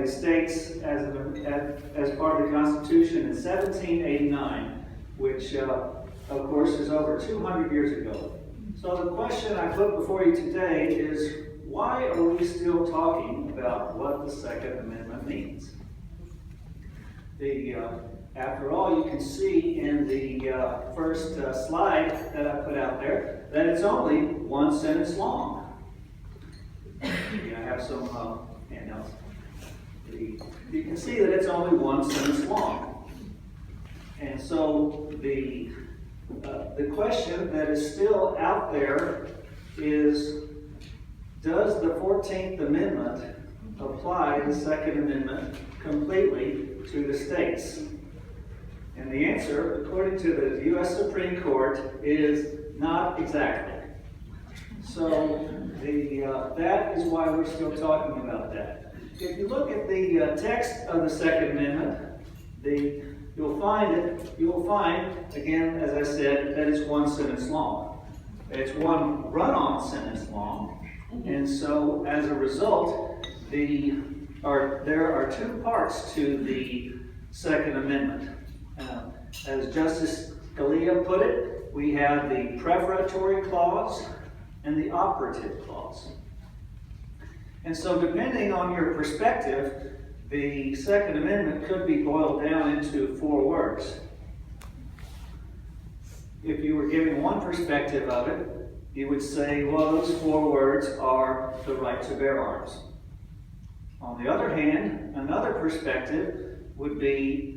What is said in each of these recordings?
the states as part of the Constitution in 1789, which of course is over 200 years ago. So the question I put before you today is, why are we still talking about what the Second Amendment means? After all, you can see in the first slide that I put out there that it's only one sentence long. I have some handouts. You can see that it's only one sentence long. And so the question that is still out there is, does the 14th Amendment apply the Second Amendment completely to the states? And the answer, according to the U.S. Supreme Court, is not exactly. So that is why we're still talking about that. If you look at the text of the Second Amendment, you'll find, again, as I said, that it's one sentence long. It's one run-on sentence long. And so, as a result, there are two parts to the Second Amendment. As Justice Scalia put it, we have the prefatory clause and the operative clause. And so, depending on your perspective, the Second Amendment could be boiled down into 4 words. If you were giving one perspective of it, you would say, well, those 4 words are the right to bear arms. On the other hand, another perspective would be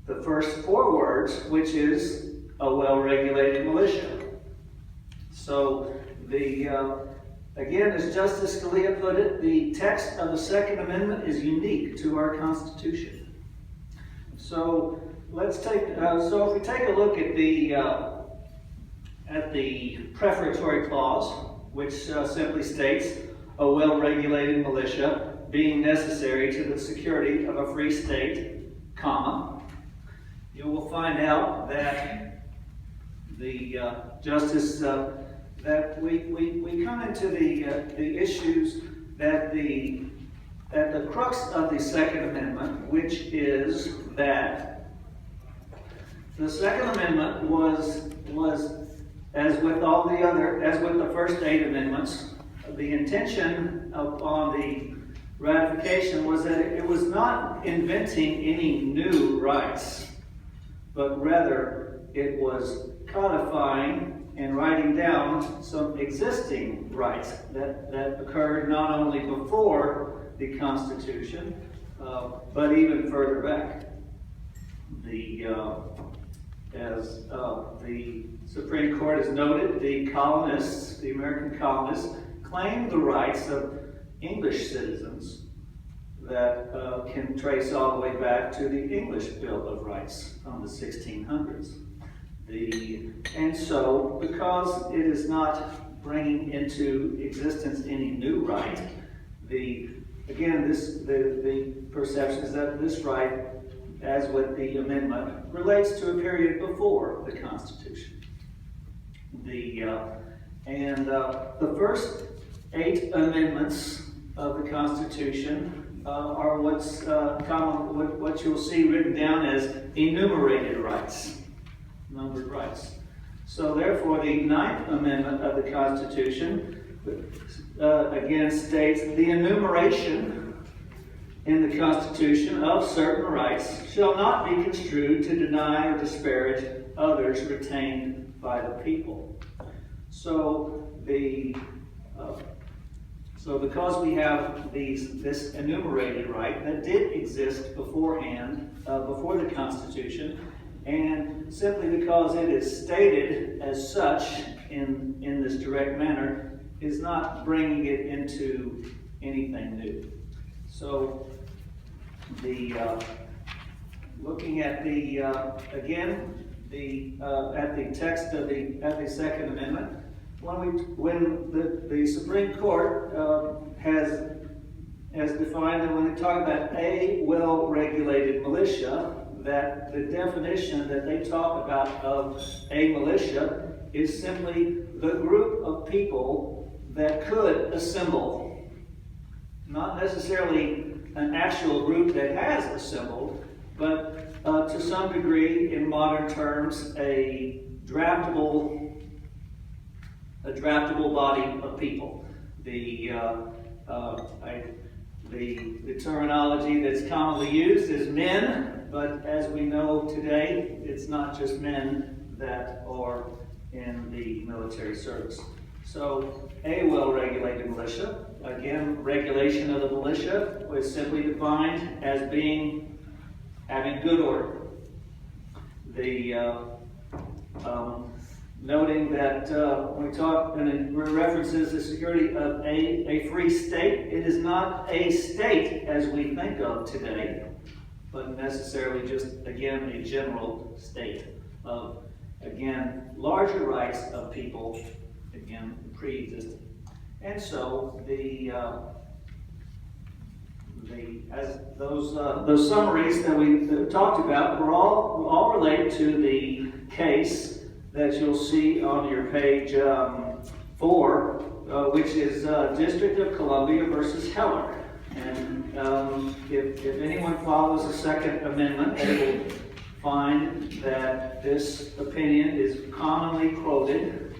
the first 4 words, which is a well-regulated militia. So, again, as Justice Scalia put it, the text of the Second Amendment is unique to our Constitution. So, if we take a look at the prefatory clause, which simply states a well-regulated militia being necessary to the security of a free state, comma, you will find out that the justice that we come into the issues that the crux of the Second Amendment, which is that the Second Amendment was as with the first 8 amendments, the intention upon the ratification was that it was not inventing any new rights, but rather it was codifying and writing down some existing rights that occurred not only before the Constitution, but even further back. As the Supreme Court has noted, the American colonists, claimed the rights of English citizens that can trace all the way back to the English Bill of Rights from the 1600s. And so, because it is not bringing into existence any new right, the perception is that this right, as with the amendment, relates to a period before the Constitution. The first 8 amendments of the Constitution are what you'll see written down as enumerated rights, numbered rights. So therefore, the 9th Amendment of the Constitution again states the enumeration in the Constitution of certain rights shall not be construed to deny or disparage others retained by the people. So because we have this enumerated right that did exist beforehand, before the Constitution, and simply because it is stated as such in this direct manner, is not bringing it into anything new. So, looking at at the text of the Second Amendment, when the Supreme Court has defined that when they talk about a well-regulated militia, that the definition that they talk about of a militia is simply the group of people that could assemble. Not necessarily an actual group that has assembled, but to some degree, in modern terms, a draftable body of people. The terminology that's commonly used is men, but as we know today, it's not just men that are in the military service. So, a well-regulated militia, again, regulation of the militia was simply defined as having good order. Noting that when we talk and it references the security of a free state, it is not a state as we think of today, but necessarily just, again, a general state of, again, larger rights of people, again, pre-existing. And so those summaries that we talked about were all related to the case that you'll see on your page 4, which is District of Columbia versus Heller. And if anyone follows the Second Amendment, they will find that this opinion is commonly quoted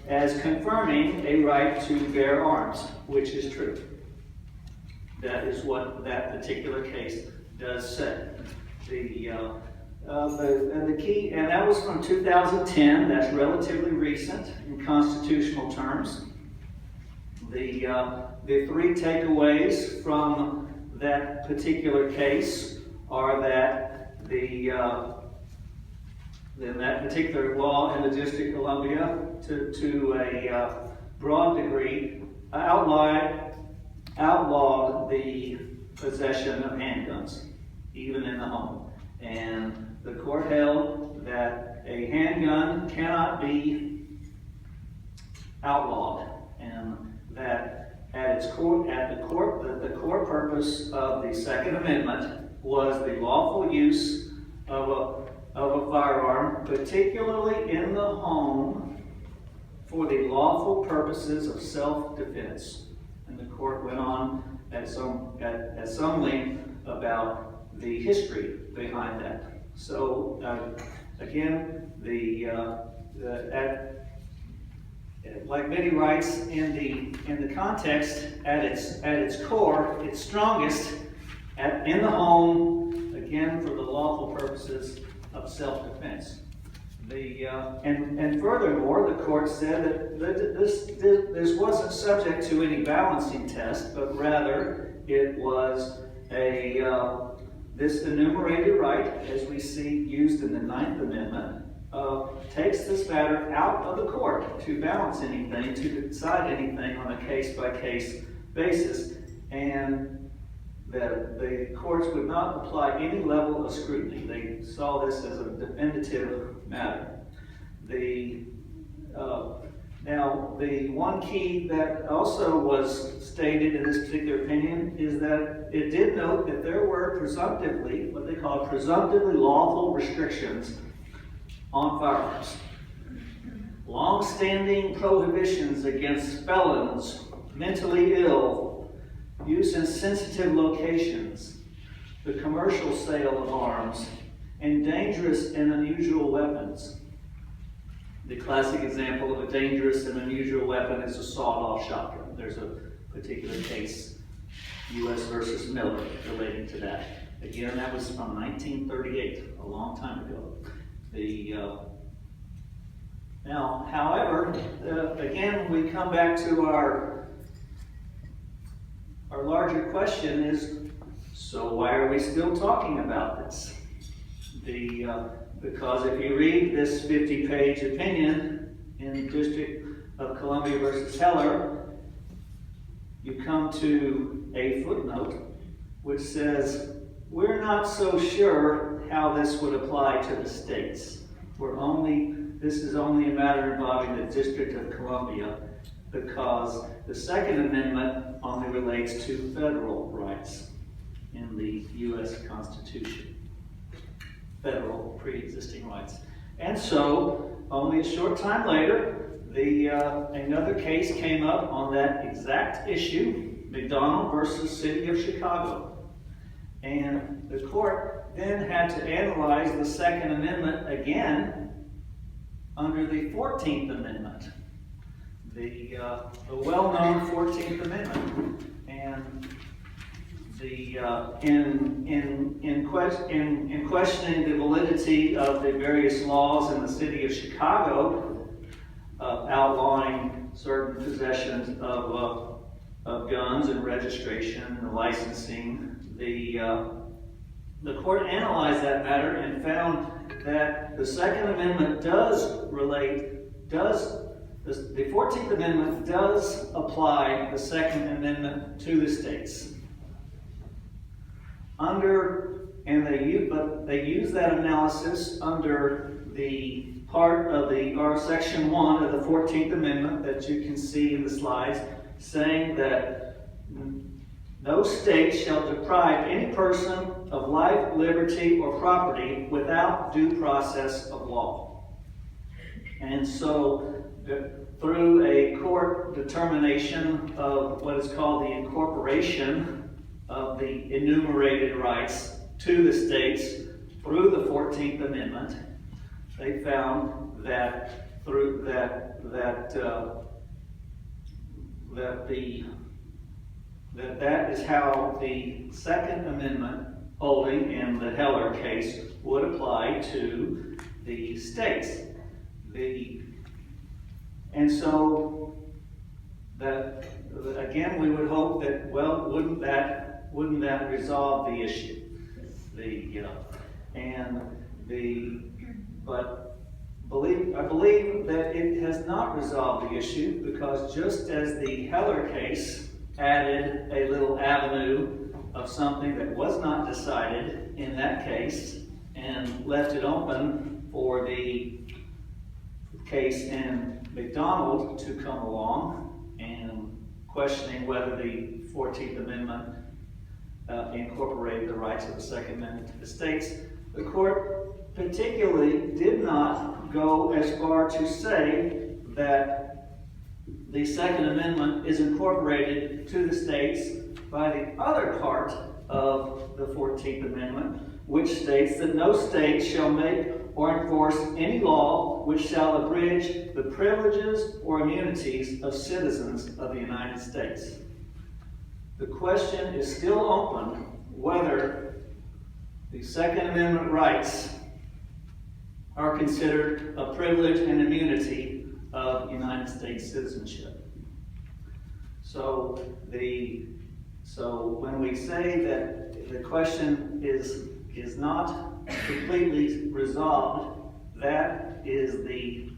as confirming a right to bear arms, which is true. That is what that particular case does say. The key, and that was from 2010, that's relatively recent in constitutional terms. The three takeaways from that particular case are that in that particular law in the District of Columbia, to a broad degree, outlawed the possession of handguns, even in the home. And the court held that a handgun cannot be outlawed, and that the core purpose of the Second Amendment was the lawful use of a firearm, particularly in the home, for the lawful purposes of self-defense. And the court went on at some length about the history behind that. So again, like many rights in the context, at its core, its strongest in the home, again for the lawful purposes of self-defense. And furthermore, the court said that this wasn't subject to any balancing test, but rather it was this enumerated right, as we see used in the Ninth Amendment, takes this matter out of the court to balance anything, to decide anything on a case-by-case basis, and that the courts would not apply any level of scrutiny. They saw this as a definitive matter. Now, the one key that also was stated in this particular opinion is that it did note that there were presumptively, what they call presumptively lawful restrictions on firearms. Long-standing prohibitions against felons, mentally ill, use in sensitive locations, the commercial sale of arms, and dangerous and unusual weapons. The classic example of a dangerous and unusual weapon is a sawed-off shotgun. There's a particular case, U.S. versus Miller, relating to that. Again, that was from 1938, a long time ago. Now, however, again, we come back to our larger question is, so why are we still talking about this? Because if you read this 50-page opinion in the District of Columbia versus Heller, you come to a footnote which says, we're not so sure how this would apply to the states. This is only a matter involving the District of Columbia, because the Second Amendment only relates to federal rights in the U.S. Constitution. Federal pre-existing rights. And so, only a short time later, another case came up on that exact issue, McDonald versus City of Chicago. And the court then had to analyze the Second Amendment again under the 14th Amendment, the well-known 14th Amendment. And in questioning the validity of the various laws in the City of Chicago, outlawing certain possessions of guns and registration and licensing, the court analyzed that matter and found that the Second Amendment the 14th Amendment does apply the Second Amendment to the states. They use that analysis under the part of Section 1 of the 14th Amendment that you can see in the slides, saying that no state shall deprive any person of life, liberty, or property without due process of law. And so, through a court determination of what is called the incorporation of the enumerated rights to the states through the 14th Amendment, they found that that is how the Second Amendment holding in the Heller case would apply to the states. And so that again, we would hope that, well, wouldn't that resolve the issue? I believe that it has not resolved the issue, because just as the Heller case added a little avenue of something that was not decided in that case and left it open for the case in McDonald to come along and questioning whether the 14th Amendment incorporated the rights of the Second Amendment to the states, the court particularly did not go as far to say that the Second Amendment is incorporated to the states by the other part of the 14th Amendment, which states that no state shall make or enforce any law which shall abridge the privileges or immunities of citizens of the United States. The question is still open whether the Second Amendment rights are considered a privilege and immunity of United States citizenship. So when we say that the question is not completely resolved, that is the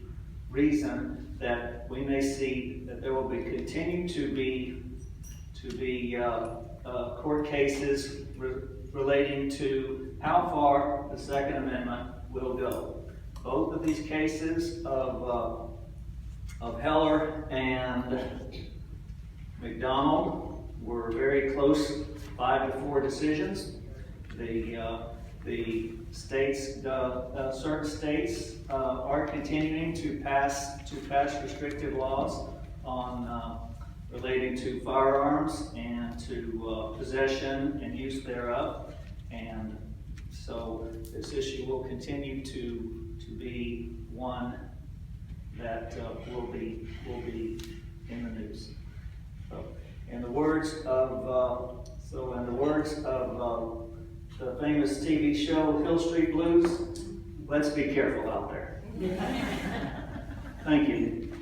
reason that we may see that there will continue to be court cases relating to how far the Second Amendment will go. Both of these cases of Heller and McDonald were very close 5-4 decisions. The states, certain states are continuing to pass restrictive laws on relating to firearms and to possession and use thereof, and so this issue will continue to be one that will be in the news. So, in the words of the famous TV show Hill Street Blues, let's be careful out there. Thank you.